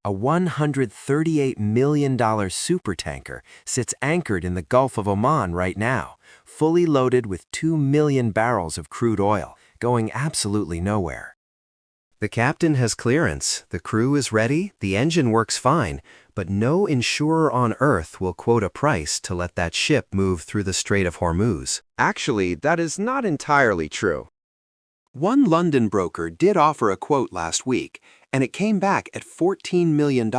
A $138 million supertanker sits anchored in the Gulf of Oman right now, fully loaded with 2 million barrels of crude oil, going absolutely nowhere. The captain has clearance, the crew is ready, the engine works fine, but no insurer on Earth will quote a price to let that ship move through the Strait of Hormuz. Actually, that is not entirely true. One London broker did offer a quote last week, and it came back at $14 million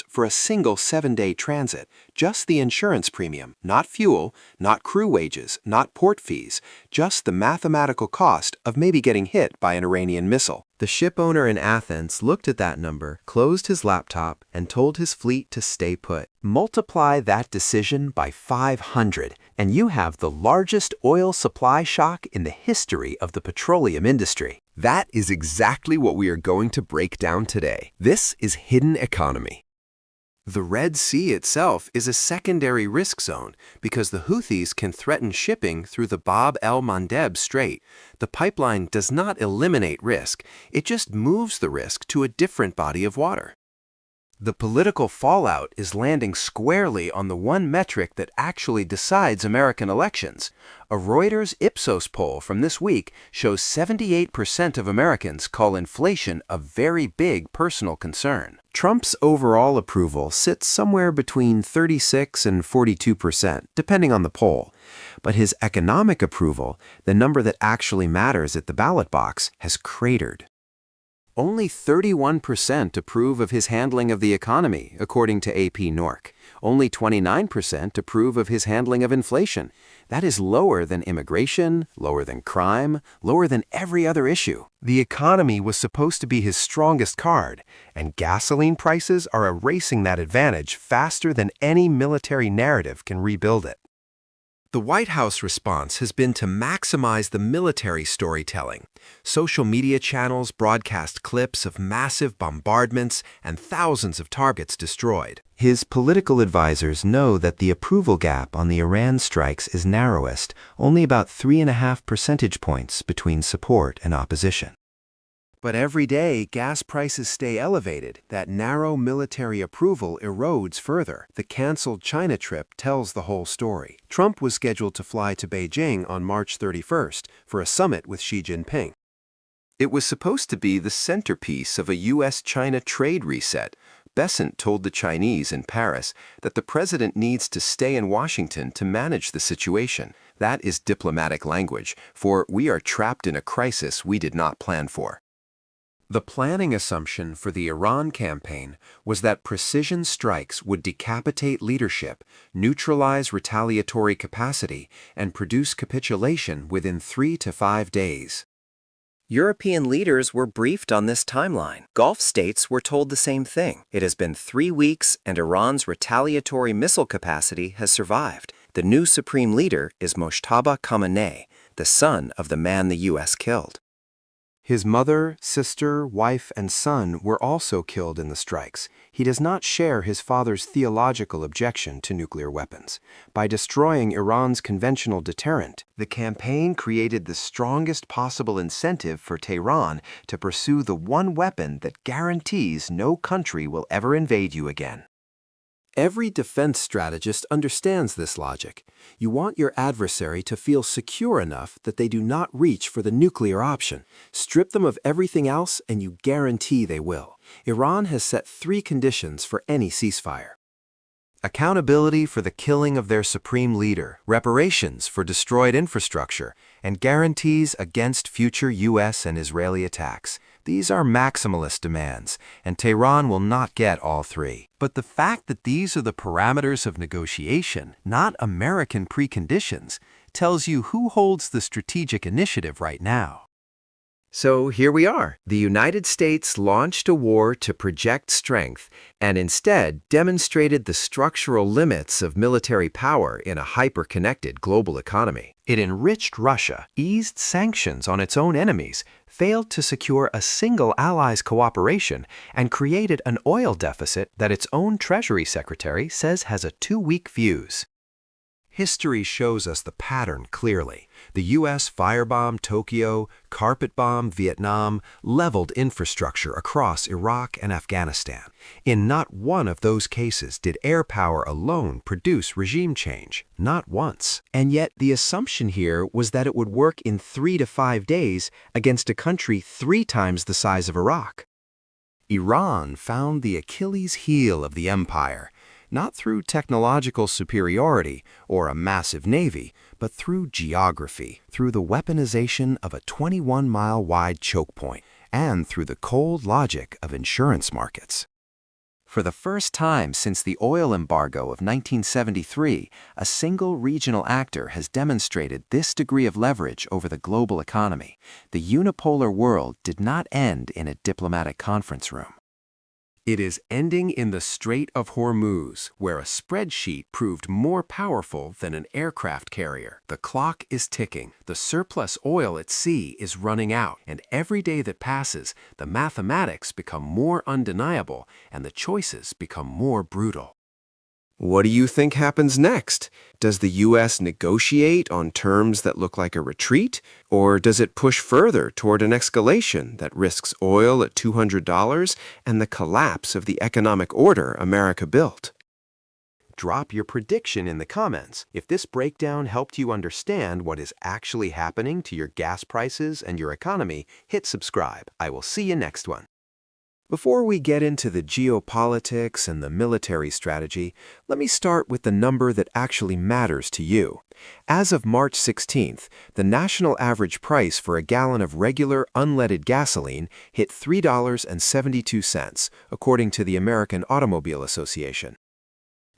for a single 7-day transit, just the insurance premium, not fuel, not crew wages, not port fees, just the mathematical cost of maybe getting hit by an Iranian missile. The ship owner in Athens looked at that number, closed his laptop, and told his fleet to stay put. Multiply that decision by 500, and you have the largest oil supply shock in the history of the petroleum industry. That is exactly what we are going to break down today. This is hidden economy. The Red Sea itself is a secondary risk zone because the Houthis can threaten shipping through the Bab el-Mandeb Strait. The pipeline does not eliminate risk, it just moves the risk to a different body of water. The political fallout is landing squarely on the one metric that actually decides American elections. A Reuters Ipsos poll from this week shows 78% of Americans call inflation a very big personal concern. Trump's overall approval sits somewhere between 36 and 42%, depending on the poll. But his economic approval, the number that actually matters at the ballot box, has cratered. Only 31% approve of his handling of the economy, according to AP Norc. Only 29% approve of his handling of inflation. That is lower than immigration, lower than crime, lower than every other issue. The economy was supposed to be his strongest card, and gasoline prices are erasing that advantage faster than any military narrative can rebuild it. The White House response has been to maximize the military storytelling. Social media channels broadcast clips of massive bombardments and thousands of targets destroyed. His political advisors know that the approval gap on the Iran strikes is narrowest, only about 3.5 percentage points between support and opposition. But every day, gas prices stay elevated. That narrow military approval erodes further. The canceled China trip tells the whole story. Trump was scheduled to fly to Beijing on March 31st for a summit with Xi Jinping. It was supposed to be the centerpiece of a U.S.-China trade reset. Besant told the Chinese in Paris that the president needs to stay in Washington to manage the situation. That is diplomatic language, for we are trapped in a crisis we did not plan for. The planning assumption for the Iran campaign was that precision strikes would decapitate leadership, neutralize retaliatory capacity, and produce capitulation within 3 to 5 days. European leaders were briefed on this timeline. Gulf states were told the same thing. It has been 3 weeks, and Iran's retaliatory missile capacity has survived. The new supreme leader is Mojtaba Khamenei, the son of the man the U.S. killed. His mother, sister, wife, and son were also killed in the strikes. He does not share his father's theological objection to nuclear weapons. By destroying Iran's conventional deterrent, the campaign created the strongest possible incentive for Tehran to pursue the one weapon that guarantees no country will ever invade you again. Every defense strategist understands this logic. You want your adversary to feel secure enough that they do not reach for the nuclear option. Strip them of everything else and you guarantee they will. Iran has set 3 conditions for any ceasefire: accountability for the killing of their supreme leader, reparations for destroyed infrastructure, and guarantees against future U.S. and Israeli attacks. These are maximalist demands, and Tehran will not get all 3. But the fact that these are the parameters of negotiation, not American preconditions, tells you who holds the strategic initiative right now. So here we are. The United States launched a war to project strength and instead demonstrated the structural limits of military power in a hyper-connected global economy. It enriched Russia, eased sanctions on its own enemies, failed to secure a single ally's cooperation, and created an oil deficit that its own Treasury Secretary says has a 2-week fuse. History shows us the pattern clearly. The U.S. firebombed Tokyo, carpet-bombed Vietnam, leveled infrastructure across Iraq and Afghanistan. In not one of those cases did air power alone produce regime change, not once. And yet the assumption here was that it would work in 3 to 5 days against a country 3 times the size of Iraq. Iran found the Achilles heel of the empire, not through technological superiority or a massive navy, but through geography, through the weaponization of a 21-mile-wide choke point, and through the cold logic of insurance markets. For the first time since the oil embargo of 1973, a single regional actor has demonstrated this degree of leverage over the global economy. The unipolar world did not end in a diplomatic conference room. It is ending in the Strait of Hormuz, where a spreadsheet proved more powerful than an aircraft carrier. The clock is ticking. The surplus oil at sea is running out, and every day that passes, the mathematics become more undeniable and the choices become more brutal. What do you think happens next? Does the U.S. negotiate on terms that look like a retreat? Or does it push further toward an escalation that risks oil at $200 and the collapse of the economic order America built? Drop your prediction in the comments. If this breakdown helped you understand what is actually happening to your gas prices and your economy, hit subscribe. I will see you next one. Before we get into the geopolitics and the military strategy, let me start with the number that actually matters to you. As of March 16th, the national average price for a gallon of regular unleaded gasoline hit $3.72, according to the American Automobile Association.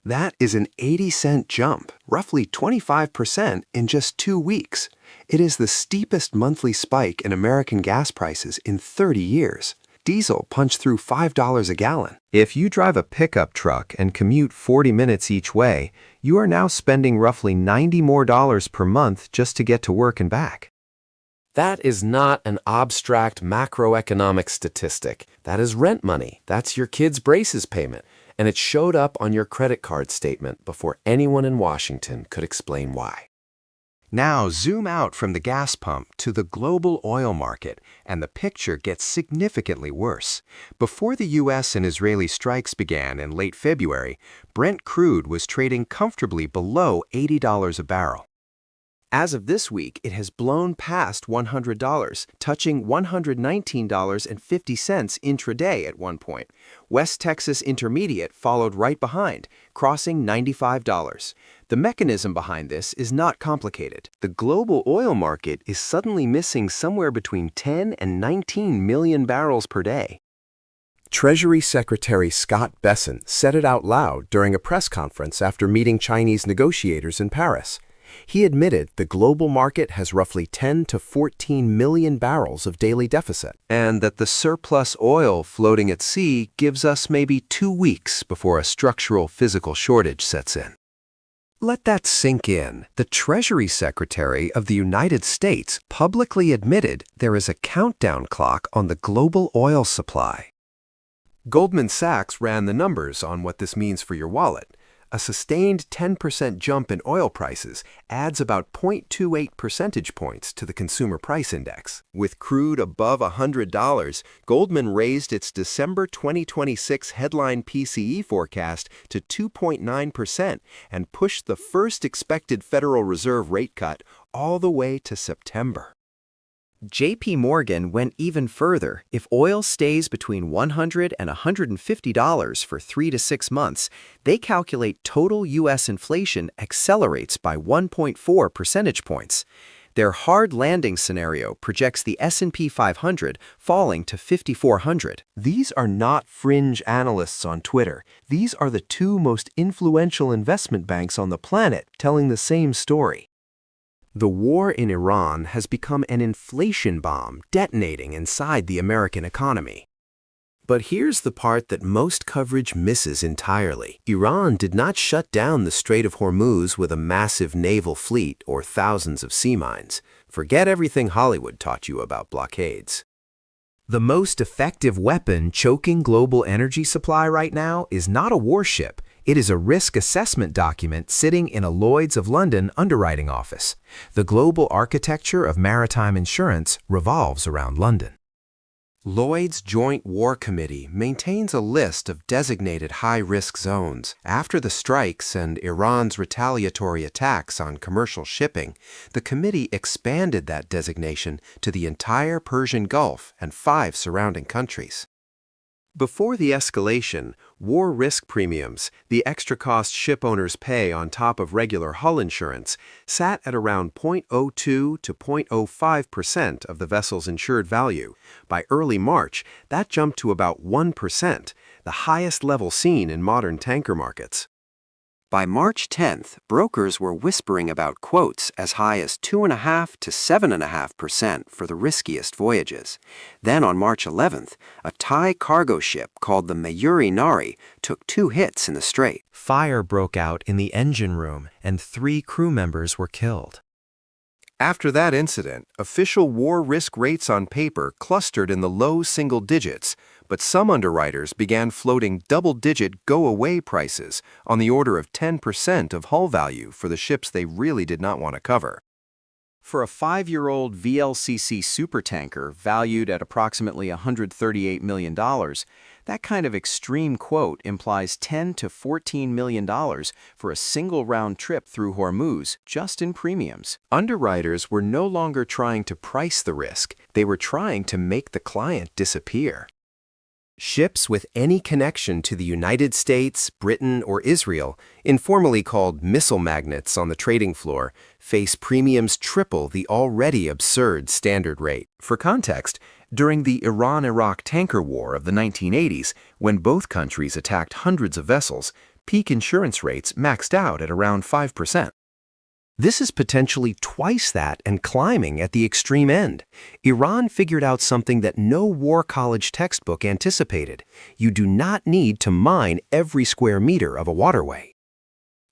That is an 80-cent jump, roughly 25% in just 2 weeks. It is the steepest monthly spike in American gas prices in 30 years. Diesel punched through $5 a gallon. If you drive a pickup truck and commute 40 minutes each way, you are now spending roughly $90 more per month just to get to work and back. That is not an abstract macroeconomic statistic. That is rent money. That's your kid's braces payment. And it showed up on your credit card statement before anyone in Washington could explain why. Now zoom out from the gas pump to the global oil market, and the picture gets significantly worse. Before the U.S. and Israeli strikes began in late February, Brent crude was trading comfortably below $80 a barrel. As of this week, it has blown past $100, touching $119.50 intraday at one point. West Texas Intermediate followed right behind, crossing $95. The mechanism behind this is not complicated. The global oil market is suddenly missing somewhere between 10 and 19 million barrels per day. Treasury Secretary Scott Bessent said it out loud during a press conference after meeting Chinese negotiators in Paris. He admitted the global market has roughly 10 to 14 million barrels of daily deficit, and that the surplus oil floating at sea gives us maybe 2 weeks before a structural physical shortage sets in. Let that sink in. The Treasury Secretary of the United States publicly admitted there is a countdown clock on the global oil supply. Goldman Sachs ran the numbers on what this means for your wallet. A sustained 10% jump in oil prices adds about 0.28 percentage points to the Consumer Price Index. With crude above $100, Goldman raised its December 2026 headline PCE forecast to 2.9% and pushed the first expected Federal Reserve rate cut all the way to September. JP Morgan went even further. If oil stays between $100 and $150 for 3 to 6 months, they calculate total U.S. inflation accelerates by 1.4 percentage points. Their hard landing scenario projects the S&P 500 falling to 5,400. These are not fringe analysts on Twitter. These are the 2 most influential investment banks on the planet telling the same story. The war in Iran has become an inflation bomb detonating inside the American economy. But here's the part that most coverage misses entirely. Iran did not shut down the Strait of Hormuz with a massive naval fleet or thousands of sea mines. Forget everything Hollywood taught you about blockades. The most effective weapon choking global energy supply right now is not a warship. It is a risk assessment document sitting in a Lloyd's of London underwriting office. The global architecture of maritime insurance revolves around London. Lloyd's Joint War Committee maintains a list of designated high-risk zones. After the strikes and Iran's retaliatory attacks on commercial shipping, the committee expanded that designation to the entire Persian Gulf and 5 surrounding countries. Before the escalation, war risk premiums, the extra cost ship owners pay on top of regular hull insurance, sat at around 0.02 to 0.05% of the vessel's insured value. By early March, that jumped to about 1%, the highest level seen in modern tanker markets. By March 10th, brokers were whispering about quotes as high as 2.5% to 7.5% for the riskiest voyages. Then on March 11th, a Thai cargo ship called the Mayuri Nari took 2 hits in the strait. Fire broke out in the engine room and 3 crew members were killed. After that incident, official war risk rates on paper clustered in the low single digits, but some underwriters began floating double-digit go-away prices on the order of 10% of hull value for the ships they really did not want to cover. For a 5-year-old VLCC supertanker valued at approximately $138 million, that kind of extreme quote implies $10 to $14 million for a single round trip through Hormuz just in premiums. Underwriters were no longer trying to price the risk, they were trying to make the client disappear. Ships with any connection to the United States, Britain, or Israel, informally called missile magnets on the trading floor, face premiums triple the already absurd standard rate. For context, during the Iran-Iraq tanker war of the 1980s, when both countries attacked hundreds of vessels, peak insurance rates maxed out at around 5%. This is potentially twice that and climbing at the extreme end. Iran figured out something that no war college textbook anticipated. You do not need to mine every square meter of a waterway.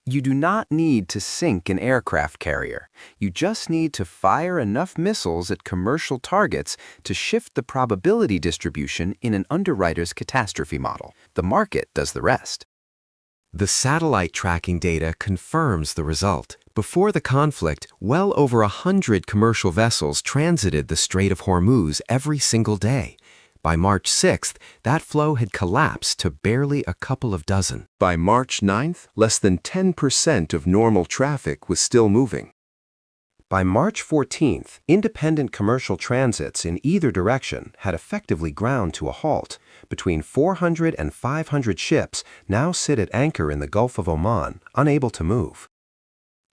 You do not need to sink an aircraft carrier. You just need to fire enough missiles at commercial targets to shift the probability distribution in an underwriter's catastrophe model. The market does the rest. The satellite tracking data confirms the result. Before the conflict, well over 100 commercial vessels transited the Strait of Hormuz every single day. By March 6th, that flow had collapsed to barely a couple of dozen. By March 9th, less than 10% of normal traffic was still moving. By March 14th, independent commercial transits in either direction had effectively ground to a halt. Between 400 and 500 ships now sit at anchor in the Gulf of Oman, unable to move.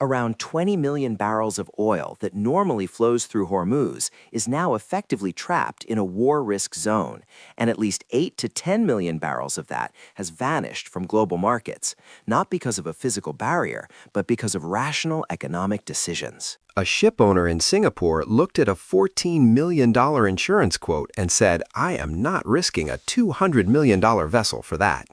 Around 20 million barrels of oil that normally flows through Hormuz is now effectively trapped in a war risk zone, and at least 8 to 10 million barrels of that has vanished from global markets, not because of a physical barrier, but because of rational economic decisions. A ship owner in Singapore looked at a $14 million insurance quote and said, "I am not risking a $200 million vessel for that."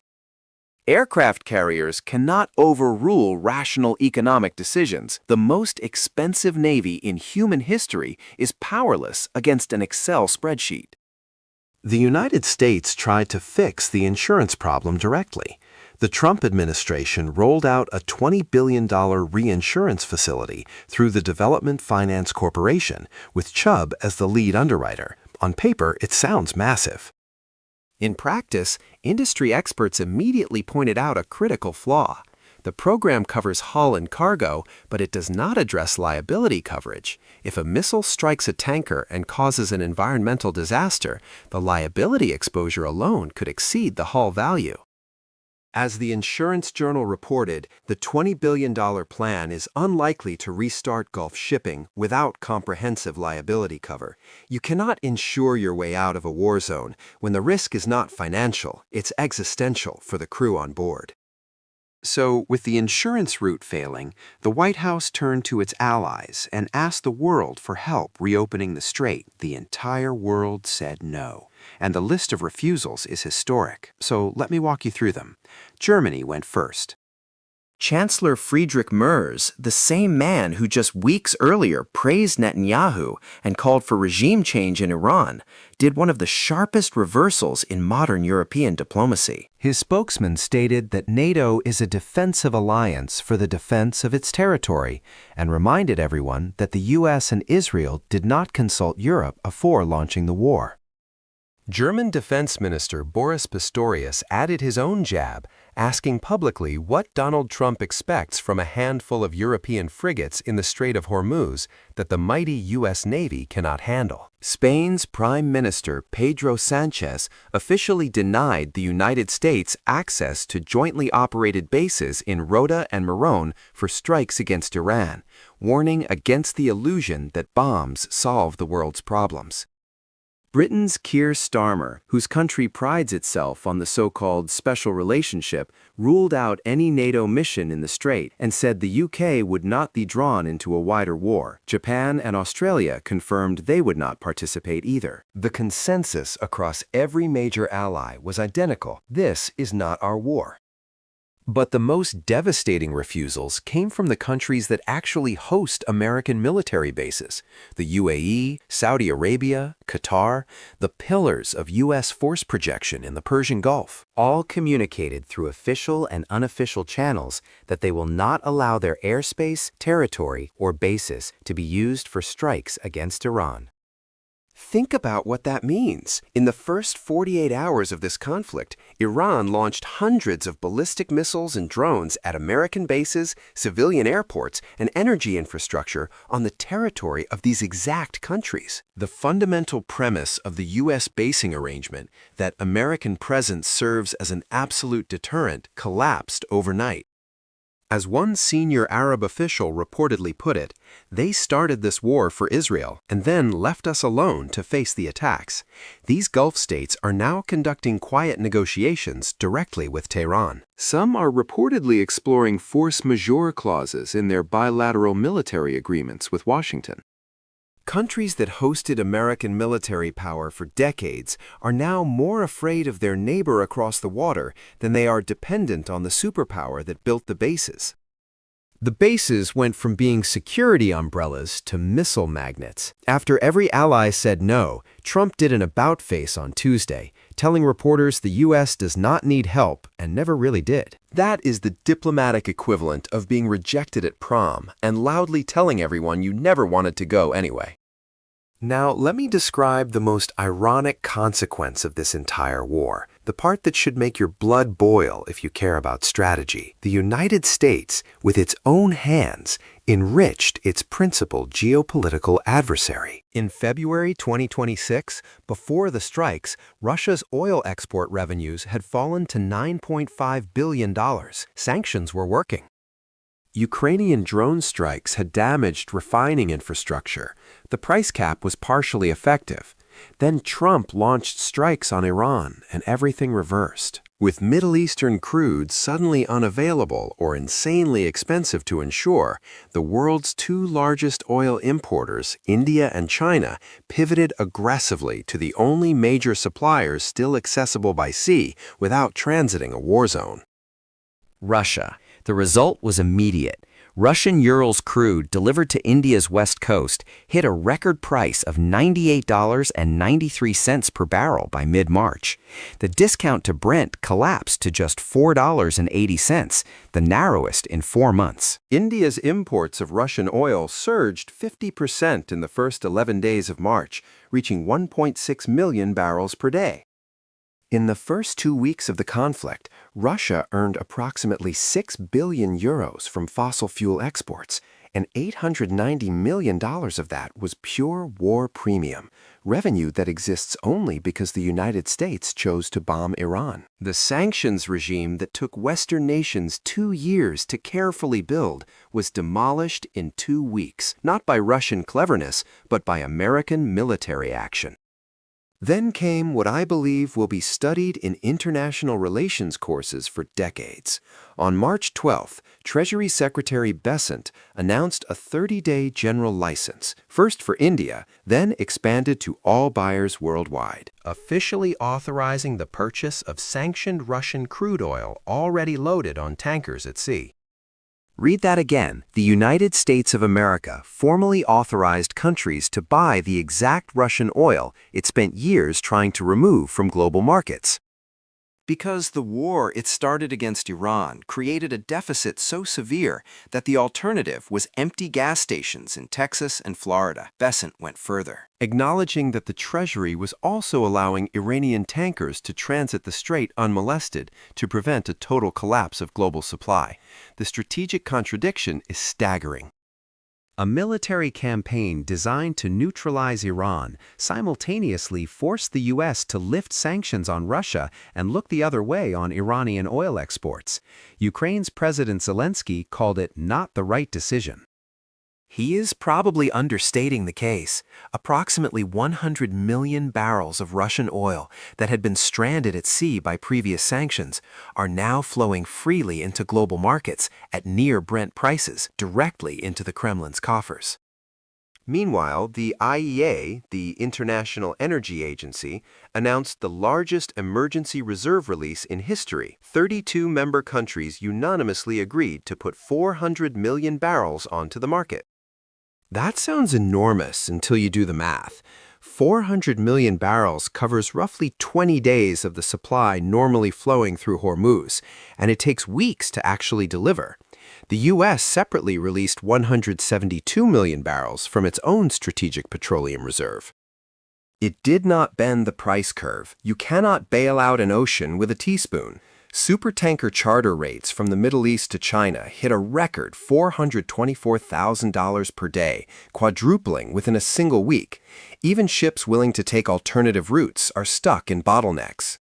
Aircraft carriers cannot overrule rational economic decisions. The most expensive navy in human history is powerless against an Excel spreadsheet. The United States tried to fix the insurance problem directly. The Trump administration rolled out a $20 billion reinsurance facility through the Development Finance Corporation, with Chubb as the lead underwriter. On paper, it sounds massive. In practice, industry experts immediately pointed out a critical flaw. The program covers hull and cargo, but it does not address liability coverage. If a missile strikes a tanker and causes an environmental disaster, the liability exposure alone could exceed the hull value. As the Insurance Journal reported, the $20 billion plan is unlikely to restart Gulf shipping without comprehensive liability cover. You cannot insure your way out of a war zone when the risk is not financial, it's existential for the crew on board. So, with the insurance route failing, the White House turned to its allies and asked the world for help reopening the strait. The entire world said no. And the list of refusals is historic, so let me walk you through them. Germany went first. Chancellor Friedrich Merz, the same man who just weeks earlier praised Netanyahu and called for regime change in Iran, did one of the sharpest reversals in modern European diplomacy. His spokesman stated that NATO is a defensive alliance for the defense of its territory and reminded everyone that the US and Israel did not consult Europe before launching the war. German Defense Minister Boris Pistorius added his own jab, asking publicly what Donald Trump expects from a handful of European frigates in the Strait of Hormuz that the mighty U.S. Navy cannot handle. Spain's Prime Minister Pedro Sanchez officially denied the United States access to jointly operated bases in Rota and Morón for strikes against Iran, warning against the illusion that bombs solve the world's problems. Britain's Keir Starmer, whose country prides itself on the so-called special relationship, ruled out any NATO mission in the Strait and said the UK would not be drawn into a wider war. Japan and Australia confirmed they would not participate either. The consensus across every major ally was identical. This is not our war. But the most devastating refusals came from the countries that actually host American military bases: the UAE, Saudi Arabia, Qatar, the pillars of U.S. force projection in the Persian Gulf. All communicated through official and unofficial channels that they will not allow their airspace, territory, or bases to be used for strikes against Iran. Think about what that means. In the first 48 hours of this conflict, Iran launched hundreds of ballistic missiles and drones at American bases, civilian airports, and energy infrastructure on the territory of these exact countries. The fundamental premise of the U.S. basing arrangement, that American presence serves as an absolute deterrent, collapsed overnight. As one senior Arab official reportedly put it, they started this war for Israel and then left us alone to face the attacks. These Gulf states are now conducting quiet negotiations directly with Tehran. Some are reportedly exploring force majeure clauses in their bilateral military agreements with Washington. Countries that hosted American military power for decades are now more afraid of their neighbor across the water than they are dependent on the superpower that built the bases. The bases went from being security umbrellas to missile magnets. After every ally said no, Trump did an about-face on Tuesday, telling reporters the U.S. does not need help and never really did. That is the diplomatic equivalent of being rejected at prom and loudly telling everyone you never wanted to go anyway. Now, let me describe the most ironic consequence of this entire war, the part that should make your blood boil if you care about strategy. The United States, with its own hands, enriched its principal geopolitical adversary. In February 2026, before the strikes, Russia's oil export revenues had fallen to $9.5 billion. Sanctions were working. Ukrainian drone strikes had damaged refining infrastructure. The price cap was partially effective. Then Trump launched strikes on Iran, and everything reversed. With Middle Eastern crude suddenly unavailable or insanely expensive to insure, the world's two largest oil importers, India and China, pivoted aggressively to the only major suppliers still accessible by sea without transiting a war zone. Russia. The result was immediate. Russian Urals crude delivered to India's west coast hit a record price of $98.93 per barrel by mid-March. The discount to Brent collapsed to just $4.80, the narrowest in 4 months. India's imports of Russian oil surged 50% in the first 11 days of March, reaching 1.6 million barrels per day. In the first 2 weeks of the conflict, Russia earned approximately 6 billion euros from fossil fuel exports, and $890 million of that was pure war premium, revenue that exists only because the United States chose to bomb Iran. The sanctions regime that took Western nations 2 years to carefully build was demolished in 2 weeks, not by Russian cleverness, but by American military action. Then came what I believe will be studied in international relations courses for decades. On March 12th, Treasury Secretary Bessent announced a 30-day general license, first for India, then expanded to all buyers worldwide, officially authorizing the purchase of sanctioned Russian crude oil already loaded on tankers at sea. Read that again. The United States of America formally authorized countries to buy the exact Russian oil it spent years trying to remove from global markets. Because the war it started against Iran created a deficit so severe that the alternative was empty gas stations in Texas and Florida. Besant went further, acknowledging that the Treasury was also allowing Iranian tankers to transit the strait unmolested to prevent a total collapse of global supply. The strategic contradiction is staggering. A military campaign designed to neutralize Iran simultaneously forced the U.S. to lift sanctions on Russia and look the other way on Iranian oil exports. Ukraine's President Zelensky called it not the right decision. He is probably understating the case. Approximately 100 million barrels of Russian oil that had been stranded at sea by previous sanctions are now flowing freely into global markets at near Brent prices, directly into the Kremlin's coffers. Meanwhile, the IEA, the International Energy Agency, announced the largest emergency reserve release in history. 32 member countries unanimously agreed to put 400 million barrels onto the market. That sounds enormous until you do the math. 400 million barrels covers roughly 20 days of the supply normally flowing through Hormuz, and it takes weeks to actually deliver. The U.S. separately released 172 million barrels from its own strategic petroleum reserve. It did not bend the price curve. You cannot bail out an ocean with a teaspoon. Supertanker charter rates from the Middle East to China hit a record $424,000 per day, quadrupling within a single week. Even ships willing to take alternative routes are stuck in bottlenecks.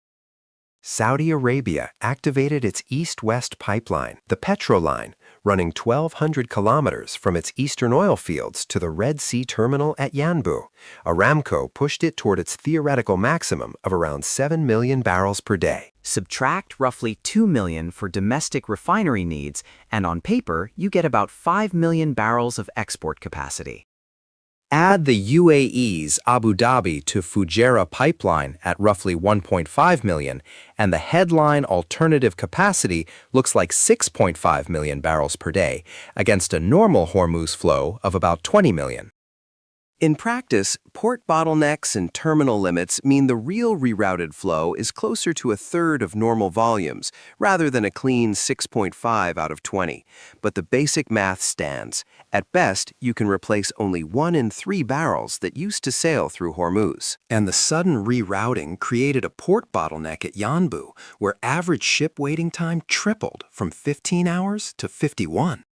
Saudi Arabia activated its east-west pipeline, the Petroline, running 1,200 kilometers from its eastern oil fields to the Red Sea terminal at Yanbu. Aramco pushed it toward its theoretical maximum of around 7 million barrels per day. Subtract roughly 2 million for domestic refinery needs, and on paper, you get about 5 million barrels of export capacity. Add the UAE's Abu Dhabi to Fujairah pipeline at roughly 1.5 million, and the headline alternative capacity looks like 6.5 million barrels per day, against a normal Hormuz flow of about 20 million. In practice, port bottlenecks and terminal limits mean the real rerouted flow is closer to a third of normal volumes, rather than a clean 6.5 out of 20. But the basic math stands. At best, you can replace only 1 in 3 barrels that used to sail through Hormuz. And the sudden rerouting created a port bottleneck at Yanbu, where average ship waiting time tripled from 15 hours to 51.